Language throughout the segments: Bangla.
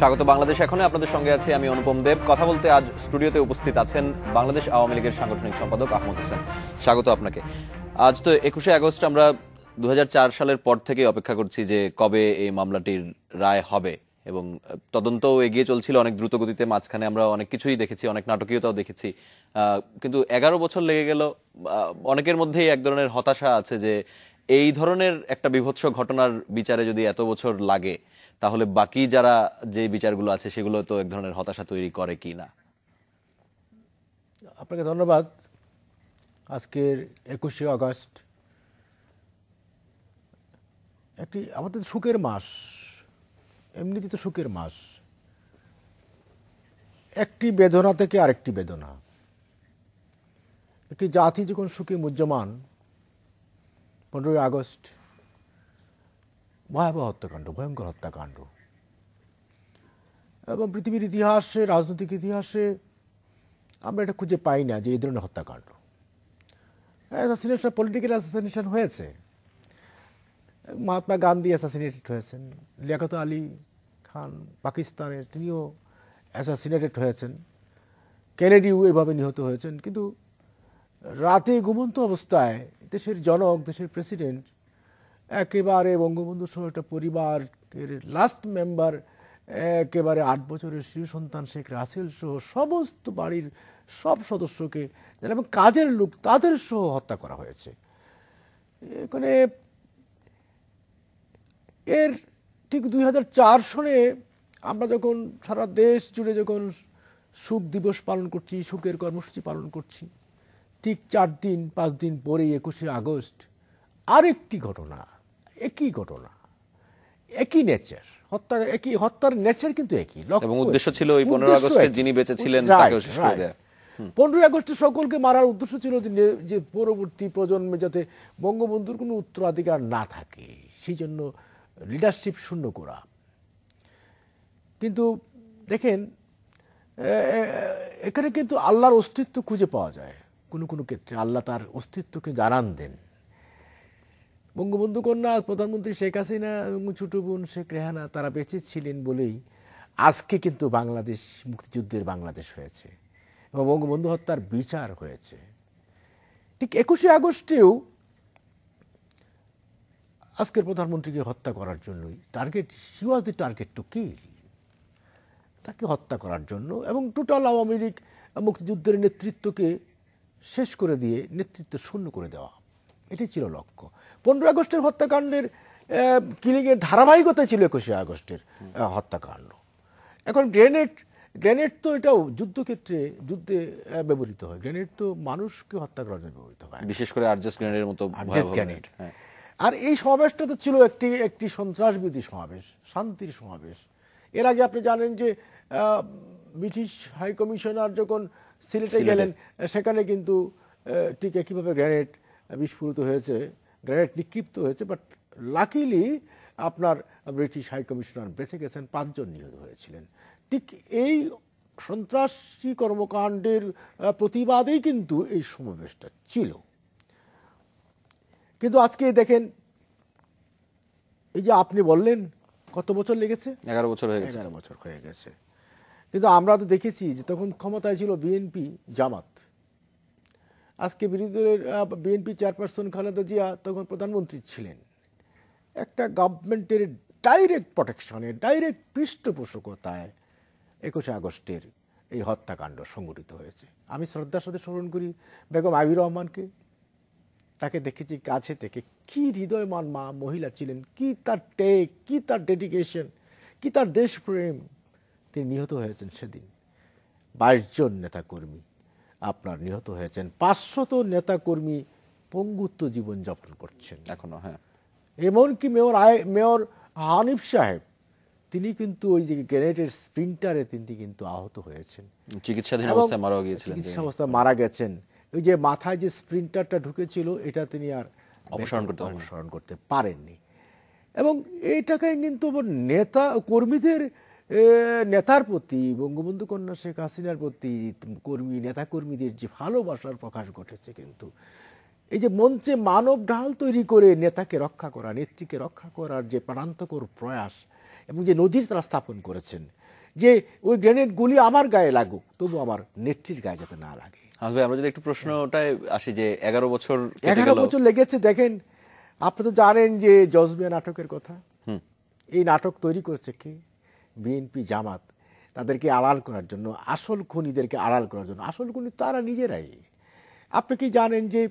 স্বাগত বাংলাদেশ এখনে। আপনাদের সঙ্গে আছি আমি অনুপম দেব। কথা বলতে আজ স্টুডিওতে উপস্থিত আছেন বাংলাদেশ আওয়ামী লীগের সাংগঠনিক সম্পাদক আহমদ হোসেন। স্বাগত আপনাকে। আজ তো 21শে আগস্ট, আমরা 2004 সালের পর থেকে অপেক্ষা করছি যে কবে এই মামলাটির রায় হবে, এবং তদন্তও এগিয়ে চলছিল অনেক দ্রুত গতিতে। মাঝখানে আমরা অনেক কিছুই দেখেছি, অনেক নাটকীয়তাও দেখেছি, কিন্তু 11 বছর লেগে গেল। অনেকের মধ্যেই এক ধরনের হতাশা আছে যে এই ধরনের একটা বীভৎস ঘটনার বিচারে যদি এত বছর লাগে, তাহলে বাকি যারা যে বিচারগুলো আছে সেগুলো তো এক ধরনের হতাশা তৈরি করে কি না। আপনাকে ধন্যবাদ। আজকের 21শে আগস্ট একটি আমাদের সুখের মাস, এমনিতে তো সুখের মাস। একটি বেদনা থেকে আরেকটি বেদনা। একটি জাতি যখন সুখে মুহ্যমান, 15ই আগস্ট ভয়াবহ হত্যাকাণ্ড, ভয়ঙ্কর হত্যাকাণ্ড, এবং পৃথিবীর ইতিহাসে, রাজনৈতিক ইতিহাসে আমরা এটা খুঁজে পাই না যে এই ধরনের হত্যাকাণ্ড। অ্যাসাসিনেশন, পলিটিক্যাল অ্যাসাসিনেশন হয়েছে। মহাত্মা গান্ধী অ্যাসাসিনেটেড হয়েছেন, লিয়াকত আলী খান পাকিস্তানের, তিনিও অ্যাসাসিনেটেড হয়েছেন, কেনেডিও এভাবে নিহত হয়েছেন। কিন্তু রাতে ঘুমন্ত অবস্থায় দেশের জনক, দেশের প্রেসিডেন্ট একেবারে বঙ্গবন্ধু সহ একটা পরিবারের লাস্ট মেম্বার, একেবারে 8 বছরের শিশু সন্তান শেখ রাসেল সহ সমস্ত বাড়ির সব সদস্যকে, এবং কাজের লোক তাদের সহ হত্যা করা হয়েছে। এখানে এর ঠিক 2004 সনে আমরা যখন সারা দেশ জুড়ে যখন সুখ দিবস পালন করছি, সুখের কর্মসূচি পালন করছি, ঠিক 4-5 দিন পরেই 21শে আগস্ট আরেকটি ঘটনা, একই ঘটনা, একই নেচার, হত্যার নেচার কিন্তু একই, এবং উদ্দেশ্য ছিল ওই 15 আগস্টে যিনি বেঁচে ছিলেন তাকেও শেষ করে দেয়া। 15 আগস্টে সকলকে মারার উদ্দেশ্য ছিল যে পরবর্তী প্রজন্মে যাতে বঙ্গবন্ধুর কোনো উত্তরাধিকার না থাকে, সেই জন্য লিডারশিপ শূন্য করা। কিন্তু দেখেন, এখানে কিন্তু আল্লাহর অস্তিত্ব খুঁজে পাওয়া যায়। কোনো কোনো ক্ষেত্রে আল্লাহ তার অস্তিত্বকে জানান দেন। বঙ্গবন্ধু কন্যা প্রধানমন্ত্রী শেখ হাসিনা এবং ছোট বোন শেখ রেহানা তারা বেঁচে ছিলেন বলেই আজকে কিন্তু বাংলাদেশ মুক্তিযুদ্ধের বাংলাদেশ হয়েছে এবং বঙ্গবন্ধু হত্যার বিচার হয়েছে। ঠিক 21শে আগস্টেও আজকের প্রধানমন্ত্রীকে হত্যা করার জন্যই target, he was the target to kill, তাকে হত্যা করার জন্য, এবং টোটাল আওয়ামী লীগ মুক্তিযুদ্ধের নেতৃত্বকে শেষ করে দিয়ে নেতৃত্ব শূন্য করে দেওয়া, এটাই ছিল লক্ষ্য। 15 আগস্টের হত্যাকাণ্ডের কিলিংয়ের ধারাবাহিকতা ছিল 21শে আগস্টের হত্যাকাণ্ড। এখন গ্রেনেড তো এটাও যুদ্ধক্ষেত্রে, যুদ্ধে ব্যবহৃত হয়। গ্রেনেড তো মানুষকে হত্যা করার জন্য ব্যবহৃত হয়, বিশেষ করে আরজেস গ্রেনেডের মতো গ্রেনেড। আর এই সমাবেশটা তো ছিল একটি সন্ত্রাসবিরোধী সমাবেশ, শান্তির সমাবেশ। এর আগে আপনি জানেন যে ব্রিটিশ হাই কমিশনার যখন সিলেটে গেলেন, সেখানে কিন্তু ঠিক একইভাবে গ্রেনেড বিস্ফোরিত হয়েছে, গ্রেনেড নিক্ষিপ্ত হয়েছে। বাট লাকিলি আপনার ব্রিটিশ হাই কমিশনার বেঁচে গেছেন, 5 জন নিহত হয়েছিলেন। ঠিক এই সন্ত্রাসী কর্মকাণ্ডের প্রতিবাদেই কিন্তু এই সমাবেশটা ছিল। কিন্তু আজকে দেখেন, এই যে আপনি বললেন কত বছর লেগেছে, 11 বছর হয়ে গেছে। 11 বছর হয়ে গেছে। কিন্তু আমরা তো দেখেছি যে তখন ক্ষমতায় ছিল বিএনপি, জামাত। আজকে বিরোধী দলের বিএনপি চেয়ারপারসন খালেদা জিয়া তখন প্রধানমন্ত্রী ছিলেন। একটা গভর্নমেন্টের ডাইরেক্ট প্রোটেকশনে, ডাইরেক্ট পৃষ্ঠপোষকতায় 21শে আগস্টের এই হত্যাকাণ্ড সংঘটিত হয়েছে। আমি শ্রদ্ধার সাথে স্মরণ করি বেগম আইভি রহমানকে। তাকে দেখেছি কাছে থেকে, কি হৃদয়মান মহিলা ছিলেন, কি তার টেক, কি তার ডেডিকেশন, কি তার দেশপ্রেম। তিনি নিহত হয়েছেন সেদিন। 22 জন নেতাকর্মী আপনার নিহত হয়েছেন, 500 নেতাকর্মী পঙ্গুত্ব জীবনযাপন করছেন এখনো। হ্যাঁ, এমনকি মেয়র হানিফ সাহেব, তিনি কিন্তু ওই যে গ্রেনেডের স্প্রিন্টারে তিনি কিন্তু আহত হয়েছেন, চিকিৎসাধীন অবস্থায় মারা গিয়েছিলেন, চিকিৎসা অবস্থায় মারা গেছেন। ওই যে মাথায় যে স্প্রিন্টারটা ঢুকেছিল, এটা তিনি আর অপসারণ করতে পারেননি। এবং এইটাকে কিন্তু নেতা কর্মীদের, নেতার প্রতি, বঙ্গবন্ধু কন্যা শেখ হাসিনার প্রতি নেতাকর্মীদের যে ভালোবাসার প্রকাশ ঘটেছে। কিন্তু এই যে মঞ্চে মানব ঢাল তৈরি করে নেতাকে রক্ষা করা, নেত্রীকে রক্ষা করার যে প্রাণান্তকর প্রয়াস এবং যে নজির তারা স্থাপন করেছেন, যে ওই গ্রেনেড গুলি আমার গায়ে লাগুক, তবু আমার নেত্রীর গায়ে যাতে না লাগে। ভাই আমরা যদি একটু প্রশ্নটায় আসি যে 11 বছর কেটে 11 গেল। বছর লেগেছে। দেখেন, আপনি তো জানেন যে জজমিয়া নাটকের কথা। এই নাটক তৈরি করেছে কে? বিএনপি, জামাত। তাদেরকে আড়াল করার জন্য, আসল খুনিদেরকে আড়াল করার জন্য। আসল খুনি তারা নিজেরাই। আপনি কি জানেন যে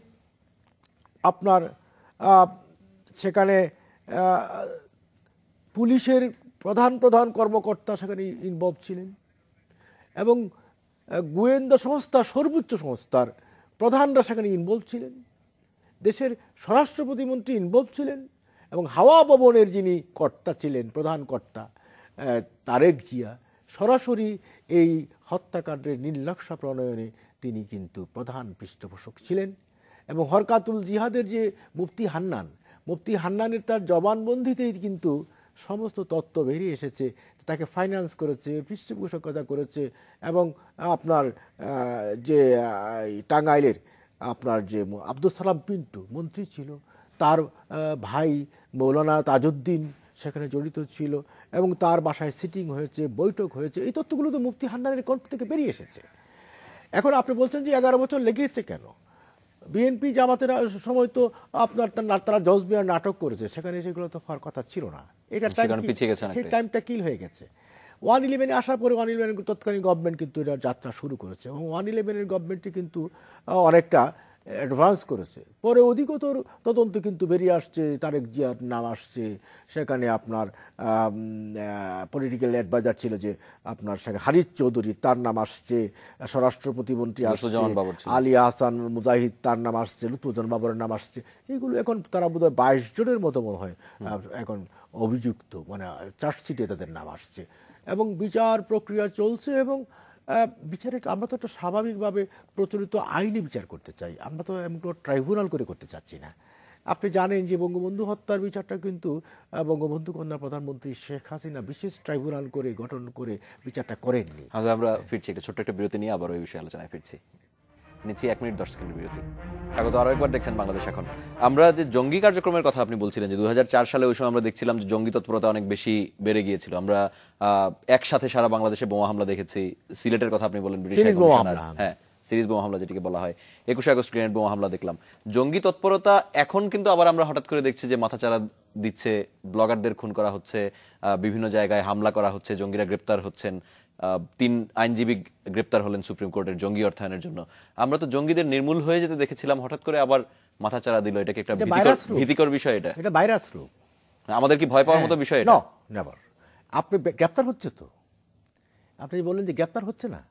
আপনার সেখানে পুলিশের প্রধান প্রধান কর্মকর্তা সেখানে ইনভলভ ছিলেন, এবং গোয়েন্দা সংস্থা, সর্বোচ্চ সংস্থার প্রধানরা সেখানে ইনভলভ ছিলেন, দেশের স্বরাষ্ট্র প্রতিমন্ত্রী ইনভলভ ছিলেন, এবং হাওয়া ভবনের যিনি কর্তা ছিলেন, প্রধান কর্তা তারেক জিয়া, সরাসরি এই হত্যাকাণ্ডের নীলনকশা প্রণয়নে তিনি কিন্তু প্রধান পৃষ্ঠপোষক ছিলেন। এবং হরকাতুল জিহাদের যে মুফতি হান্নানের তার জবানবন্দিতেই কিন্তু সমস্ত তথ্য বেরিয়ে এসেছে। তাকে ফাইন্যান্স করেছে, পৃষ্ঠপোষকতা করেছে, এবং আপনার যে টাঙ্গাইলের আপনার যে আব্দুল সালাম পিন্টু মন্ত্রী ছিল, তার ভাই মৌলানা তাজউদ্দিন সেখানে জড়িত ছিল, এবং তার বাসায় সিটিং হয়েছে, বৈঠক হয়েছে। এই তথ্যগুলো তো মুফতি হান্নানের কণ্ঠ থেকে বেরিয়ে এসেছে। এখন আপনি বলছেন যে 11 বছর লেগেছে কেন? বিএনপি জামাতের সময় তো আপনার তারা জজমিয়ার নাটক করেছে, সেখানে সেগুলো তো হওয়ার কথা ছিল না। এটা সেই টাইমটা কিল হয়ে গেছে। 111-এ আসার পরে 111-এর তৎকালীন গভর্নমেন্ট কিন্তু এটা যাত্রা শুরু করেছে, এবং 111-এর গভর্নমেন্টটি কিন্তু অনেকটা অ্যাডভান্স করেছে। পরে অধিকতর তদন্ত কিন্তু বেরিয়ে আসছে, তারেক জিয়ার নাম আসছে সেখানে। আপনার পলিটিক্যাল অ্যাডভাইজার ছিল যে আপনার সেখানে হারিস চৌধুরী, তার নাম আসছে। স্বরাষ্ট্র প্রতিমন্ত্রী আসছে আলী আহসান মুজাহিদ, তার নাম আসছে। লুৎফুজ্জামান বাবরের নাম আসছে। এইগুলো এখন তারা বোধহয় 22 জনের মতো মনে হয় এখন অভিযুক্ত, মানে চার্জশিটে তাদের নাম আসছে, এবং বিচার প্রক্রিয়া চলছে। এবং বিচারে আমরা তো একটা স্বাভাবিকভাবে প্রচলিত আইনে বিচার করতে চাই, আমরা তো এমন ট্রাইব্যুনাল করে করতে চাচ্ছি না। আপনি জানেন যে বঙ্গবন্ধু হত্যার বিচারটা কিন্তু বঙ্গবন্ধু কন্যা প্রধানমন্ত্রী শেখ হাসিনা বিশেষ ট্রাইব্যুনাল করে গঠন করে বিচারটা করেননি। আমরা ফিরছি, একটা ছোট্ট একটা বিরতি নিয়ে আবার ওই বিষয়ে আলোচনায় ফিরছি। নিচ্ছি 1 মিনিট 10 সেকেন্ডের বিরতি। স্বাগত আরো একবার, দেখছেন বাংলাদেশ এখন। আমরা যে জঙ্গি কার্যক্রমের কথা আপনি বলছিলেন যে 2004 সালে ওই সময় আমরা দেখছিলাম যে জঙ্গি তৎপরতা অনেক বেশি বেড়ে গিয়েছিল। আমরা একসাথে সারা বাংলাদেশে বোমা হামলা দেখেছি। সিলেটের কথা আপনি বলেন, হ্যাঁ, সিরিজ বোমা হামলা যেটিকে বলা হয়। 21 আগস্ট গ্রেনেড বোমা হামলা দেখলাম। জঙ্গি তৎপরতা এখন কিন্তু আবার আমরা হঠাৎ করে দেখছি যে মাথাচাড়া দিচ্ছে, ব্লগারদের খুন করা হচ্ছে, বিভিন্ন জায়গায় হামলা করা হচ্ছে, জঙ্গিরা গ্রেপ্তার হচ্ছেন। 3 আইনজীবী গ্রেপ্তার হলেন সুপ্রিম কোর্টের জঙ্গি অর্থায়নের জন্য। আমরা তো জঙ্গিদের নির্মূল হয়ে যেতে দেখেছিলাম, হঠাৎ করে আবার মাথাচাড়া দিল। এটা কি একটা ভীতিকর বিষয়? এটা ভাইরাস রূপ। আমাদের কি ভয় পাওয়ার মতো বিষয় এটা? নেভার। আপনি গ্রেপ্তার হচ্ছে তো, আপনি বললেন যে গ্রেপ্তার হচ্ছে না,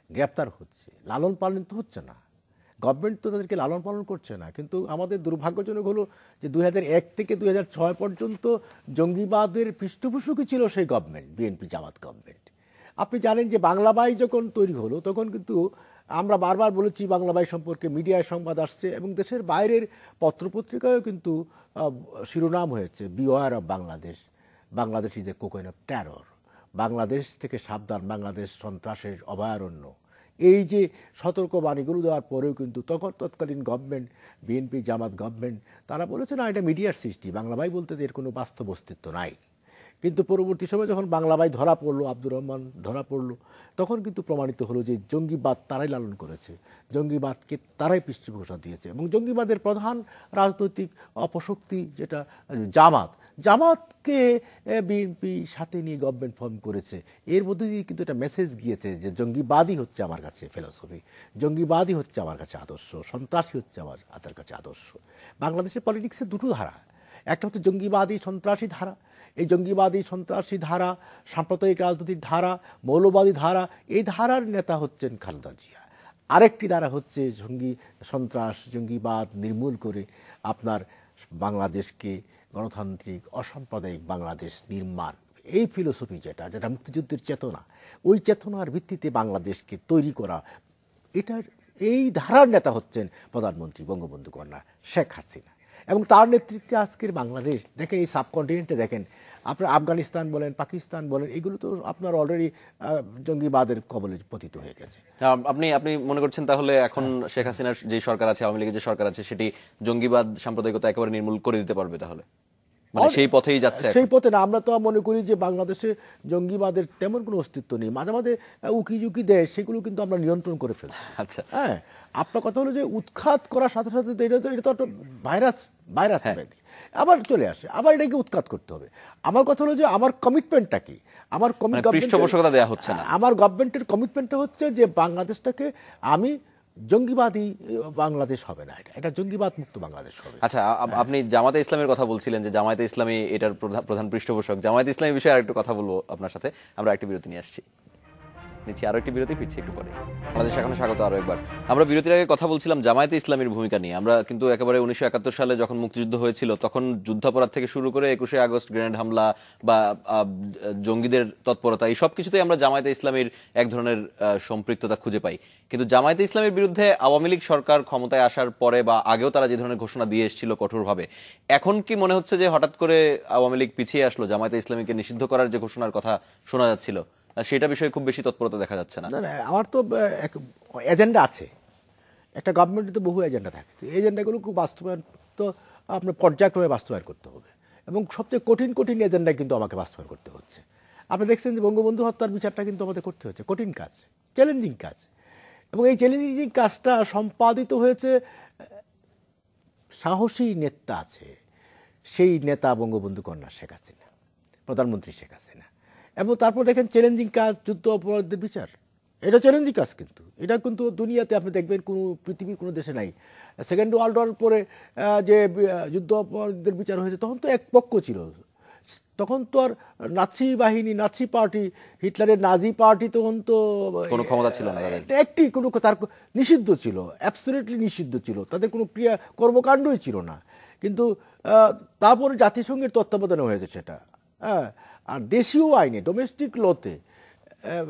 গ্রেপ্তার হচ্ছে, লালন পালন তো হচ্ছে না। গভর্নমেন্ট তো তাদেরকে লালন পালন করছে না। কিন্তু আমাদের দুর্ভাগ্যজনক হলো যে 2001 থেকে 2006 পর্যন্ত জঙ্গিবাদের পৃষ্ঠপোষকই ছিল সেই গভর্নমেন্ট, বিএনপি জামাত গভর্নমেন্ট। আপনি জানেন যে বাংলা বাই যখন তৈরি হলো, তখন কিন্তু আমরা বারবার বলেছি বাংলা বাই সম্পর্কে মিডিয়ায় সংবাদ আসছে, এবং দেশের বাইরের পত্রপত্রিকায়ও কিন্তু শিরোনাম হয়েছে, beware of Bangladesh, Bangladesh is a cocoon of terror, Bangladesh থেকে সাবধান, বাংলাদেশ সন্ত্রাসের অভয়ারণ্য। এই যে সতর্কবাণীগুলো দেওয়ার পরেও কিন্তু তৎকালীন গভর্নমেন্ট, বিএনপি জামাত গভর্নমেন্ট, তারা বলেছে না, এটা মিডিয়ার সৃষ্টি, বাংলা ভাই বলতে এর কোনো বাস্তব অস্তিত্ব নাই। কিন্তু পরবর্তী সময় যখন বাংলা ভাই ধরা পড়লো, আব্দুর রহমান ধরা পড়লো, তখন কিন্তু প্রমাণিত হলো যে জঙ্গিবাদ তারাই লালন করেছে, জঙ্গিবাদকে তারাই পৃষ্ঠপোষকতা দিয়েছে। এবং জঙ্গিবাদের প্রধান রাজনৈতিক অপশক্তি যেটা জামাতকে বিএনপি সাথে নিয়ে গভর্নমেন্ট ফর্ম করেছে। এর মধ্যে দিয়ে কিন্তু একটা মেসেজ গিয়েছে যে জঙ্গিবাদই হচ্ছে আমার কাছে ফিলসফি, জঙ্গিবাদই হচ্ছে আমার কাছে আদর্শ, সন্ত্রাসী হচ্ছে আমার কাছে আদর্শ। বাংলাদেশের পলিটিক্সে দুটো ধারা, একটা হচ্ছে জঙ্গিবাদী সন্ত্রাসী ধারা। এই জঙ্গিবাদী সন্ত্রাসী ধারা, সাম্প্রদায়িক রাজনৈতিক ধারা, মৌলবাদী ধারা, এই ধারার নেতা হচ্ছেন খালেদা জিয়া। আরেকটি ধারা হচ্ছে সন্ত্রাস, জঙ্গিবাদ নির্মূল করে আপনার বাংলাদেশকে গণতান্ত্রিক অসাম্প্রদায়িক বাংলাদেশ নির্মাণ। এই ফিলোসফি যেটা মুক্তিযুদ্ধের চেতনা, ওই চেতনার ভিত্তিতে বাংলাদেশকে তৈরি করা, এই ধারার নেতা হচ্ছেন প্রধানমন্ত্রী বঙ্গবন্ধু কন্যা শেখ হাসিনা। এবং তার নেতৃত্বে আজকের বাংলাদেশ দেখেন, এই সাবকন্টিনেন্টে দেখেন, আপনার আফগানিস্তান বলেন, পাকিস্তান বলেন, এগুলো তো আপনার অলরেডি জঙ্গিবাদের কবলে পতিত হয়ে গেছে। আপনি মনে করছেন তাহলে এখন শেখ হাসিনার যে সরকার আছে, আওয়ামী লীগের যে সরকার আছে, সেটি জঙ্গিবাদ সাম্প্রদায়িকতা একেবারে নির্মূল করে দিতে পারবে? তাহলে মানে সেই পথেই যাচ্ছে সেই পথে না। আমরা তো মনে করি যে বাংলাদেশে জঙ্গিবাদের তেমন কোনো অস্তিত্ব নেই। মাঝে মাঝে উকি ঝুঁকি দেয়, সেগুলো কিন্তু আমরা নিয়ন্ত্রণ করে ফেলছি। আচ্ছা। হ্যাঁ, আপনার কথা হলো যে উৎখাত করার সাথে সাথে তো এটা তো একটা ভাইরাস ব্যাধি, আবার চলে আসে, আবার এটাকে উৎখাত করতে হবে। আমার কথা হলো যে আমার কমিটমেন্টটা কি, আমার পৃষ্ঠপোষকতা দেওয়া হচ্ছে না। আমার গভর্নমেন্টের কমিটমেন্টটা হচ্ছে যে বাংলাদেশটাকে আমি জঙ্গিবাদী বাংলাদেশ হবে না, এটা জঙ্গিবাদ মুক্ত বাংলাদেশ হবে। আচ্ছা, আপনি জামাতে ইসলামের কথা বলছিলেন যে জামায়াতে ইসলামী এটার প্রধান পৃষ্ঠপোষক। জামায়াতে ইসলামী বিষয়ে আরেকটু কথা বলবো আপনার সাথে। আমরা একটি বিরতি নিয়ে আসছি, নিচ্ছি আরো একটি বিরতি, ফিরছি একটু পরে। বাংলাদেশ এখনো স্বাগত আরো একবার। আমরা বিরতির আগে কথা বলছিলাম জামায়াতে ইসলামীর ভূমিকা নিয়ে। আমরা কিন্তু একেবারে 1971 সালে যখন মুক্তিযুদ্ধ হয়েছিল, তখন যুদ্ধাপরাধ থেকে শুরু করে 21শে আগস্ট গ্রেনেড হামলা বা জঙ্গিদের তৎপরতা, এই সব কিছুতেই আমরা জামায়াতে ইসলামীর এক ধরনের সম্পৃক্ততা খুঁজে পাই। কিন্তু জামায়াতে ইসলামীর বিরুদ্ধে আওয়ামী লীগ সরকার ক্ষমতায় আসার পরে বা আগেও তারা যে ধরনের ঘোষণা দিয়ে এসেছিল কঠোরভাবে, এখন কি মনে হচ্ছে যে হঠাৎ করে আওয়ামী লীগ পিছিয়ে আসলো? জামায়াতে ইসলামীকে নিষিদ্ধ করার যে ঘোষণার কথা শোনা যাচ্ছিল, সেটা বিষয়ে খুব বেশি তৎপরতা দেখা যাচ্ছে না। আমার তো এজেন্ডা আছে, একটা গভর্নমেন্টে তো বহু এজেন্ডা থাকে, তো এজেন্ডাগুলো খুব বাস্তবায়ন তো আপনার পর্যায়ক্রমে বাস্তবায়ন করতে হবে, এবং সবচেয়ে কঠিন কঠিন এজেন্ডা কিন্তু আমাকে বাস্তবায়ন করতে হচ্ছে। আপনি দেখছেন যে বঙ্গবন্ধু হত্যার বিচারটা কিন্তু আমাদের করতে হচ্ছে, কঠিন কাজ, চ্যালেঞ্জিং কাজ, এবং এই চ্যালেঞ্জিং কাজটা সম্পাদিত হয়েছে, সাহসী নেতা আছে, সেই নেতা বঙ্গবন্ধু কন্যা শেখ হাসিনা, প্রধানমন্ত্রী শেখ হাসিনা। এবং তারপর দেখেন চ্যালেঞ্জিং কাজ, যুদ্ধ অপরাধীদের বিচার, এটা চ্যালেঞ্জিং কাজ, কিন্তু এটা কিন্তু দুনিয়াতে আপনি দেখবেন কোনো পৃথিবীর কোনো দেশে নাই। সেকেন্ড ওয়ার্ল্ড ওয়ার পরে যে যুদ্ধ অপরাধীদের বিচার হয়েছে, তখন তো এক পক্ষ ছিল, তখন তো আর নাৎসি বাহিনী, নাৎসি পার্টি, হিটলারের নাজি পার্টি তখন তো কোনো ক্ষমতা ছিল না, একটি কোনো তার নিষিদ্ধ ছিল, অ্যাবসলিউটলি নিষিদ্ধ ছিল, তাদের কোনো ক্রিয়া কর্মকাণ্ডই ছিল না। কিন্তু তারপরে জাতিসংঘের তত্ত্বাবধানে হয়েছে সেটা। হ্যাঁ, আর দেশীয় আইনে, ডোমেস্টিক লতে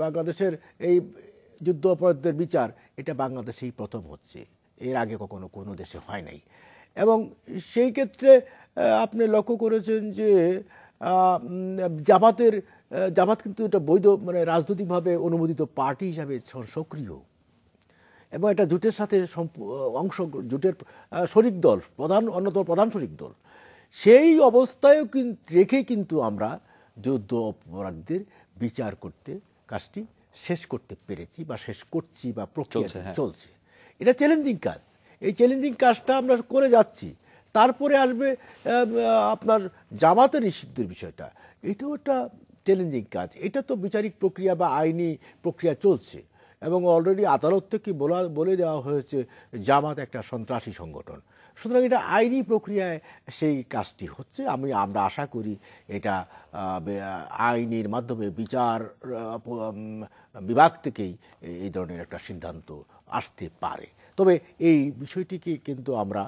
বাংলাদেশের এই যুদ্ধ অপরাধীদের বিচার, এটা বাংলাদেশেই প্রথম হচ্ছে, এর আগে কখনো কোনো দেশে হয় নাই। এবং সেই ক্ষেত্রে আপনি লক্ষ্য করেছেন যে জামাত কিন্তু এটা বৈধ, মানে রাজনৈতিকভাবে অনুমোদিত পার্টি হিসাবে সক্রিয়, এবং এটা জোটের সাথে জোটের শরিক দল, অন্যতম প্রধান শরিক দল। সেই অবস্থায়ও রেখে কিন্তু আমরা যুদ্ধ অপরাধীদের বিচার করতে কাজটি শেষ করতে পেরেছি, বা শেষ করছি, বা প্রক্রিয়া চলছে। এটা চ্যালেঞ্জিং কাজ, এই চ্যালেঞ্জিং কাজটা আমরা করে যাচ্ছি। তারপরে আসবে আপনার জামাতের নিষিদ্ধের বিষয়টা, এটাও একটা চ্যালেঞ্জিং কাজ। এটা তো বিচারিক প্রক্রিয়া বা আইনি প্রক্রিয়া চলছে, এবং অলরেডি আদালত থেকে বলে দেওয়া হয়েছে জামাত একটা সন্ত্রাসী সংগঠন। সুতরাং এটা আইনি প্রক্রিয়ায় সেই কাজটি হচ্ছে। আমরা আশা করি এটা আইনের মাধ্যমে বিচার বিভাগ থেকেই এই ধরনের একটা সিদ্ধান্ত আসতে পারে। তবে এই বিষয়টিকে কিন্তু আমরা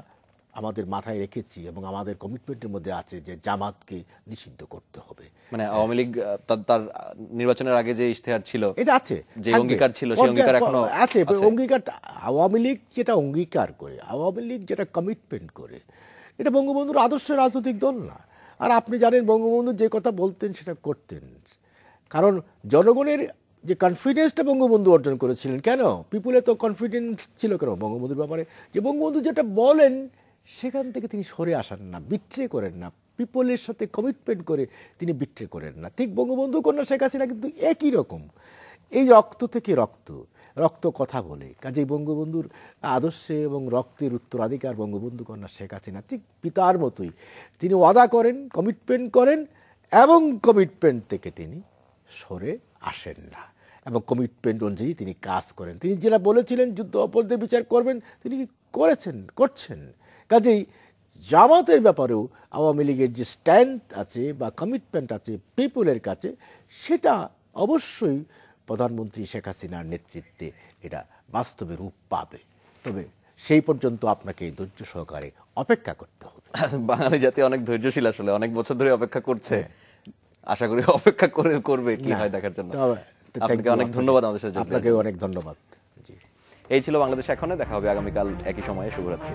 আমাদের মাথায় রেখেছি, এবং আমাদের কমিটমেন্টের মধ্যে আছে যে জামাতকে নিষিদ্ধ করতে হবে। মানে আওয়ামী লীগ তার নির্বাচনের আগে যে ইশতেহার ছিল, এটা আছে, যে অঙ্গীকার ছিল, সেই অঙ্গীকার এখনো আছে। অঙ্গীকার আওয়ামী লীগ যেটা অঙ্গীকার করে, আওয়ামী লীগ যেটা কমিটমেন্ট করে, এটা বঙ্গবন্ধুর আদর্শ রাজনৈতিক দল না। আর আপনি জানেন বঙ্গবন্ধু যে কথা বলতেন সেটা করতেন, কারণ জনগণের যে কনফিডেন্সটা বঙ্গবন্ধু অর্জন করেছিলেন। কেন পিপুলে তো কনফিডেন্স ছিল কেন বঙ্গবন্ধুর ব্যাপারে, যে বঙ্গবন্ধু যেটা বলেন সেখান থেকে তিনি সরে আসেন না, বিট্রে করেন না, পিপলের সাথে কমিটমেন্ট করে তিনি বিট্রে করেন না। ঠিক বঙ্গবন্ধু কন্যা শেখ হাসিনা কিন্তু একই রকম, এই রক্ত থেকে রক্ত কথা বলে। কাজেই বঙ্গবন্ধুর আদর্শে এবং রক্তের উত্তরাধিকার বঙ্গবন্ধু কন্যা শেখ হাসিনা ঠিক পিতার মতোই, তিনি ওয়াদা করেন, কমিটমেন্ট করেন, এবং কমিটমেন্ট থেকে তিনি সরে আসেন না, এবং কমিটমেন্ট অনুযায়ী তিনি কাজ করেন। তিনি যেটা বলেছিলেন যুদ্ধ অপরাধীদের বিচার করবেন, তিনি করছেন। কাজেই জামাতের ব্যাপারেও আওয়ামী লীগের যে স্ট্যান্ড আছে বা কমিটমেন্ট আছে পিপুলের কাছে, সেটা অবশ্যই প্রধানমন্ত্রী শেখ হাসিনার নেতৃত্বে এটা বাস্তবে রূপ পাবে। তবে সেই পর্যন্ত আপনাকে ধৈর্য সহকারে অপেক্ষা করতে হবে। বাঙালি জাতি অনেক ধৈর্যশীল, আসলে অনেক বছর ধরে অপেক্ষা করছে, আশা করি অপেক্ষা করবে কি হয় দেখার জন্য। আপনাকে অনেক ধন্যবাদ আমাদের সাথে। আপনাকে অনেক ধন্যবাদ। এই ছিল বাংলাদেশ এখন, দেখা হবে আগামীকাল একই সময়ে। শুভরাত্রি।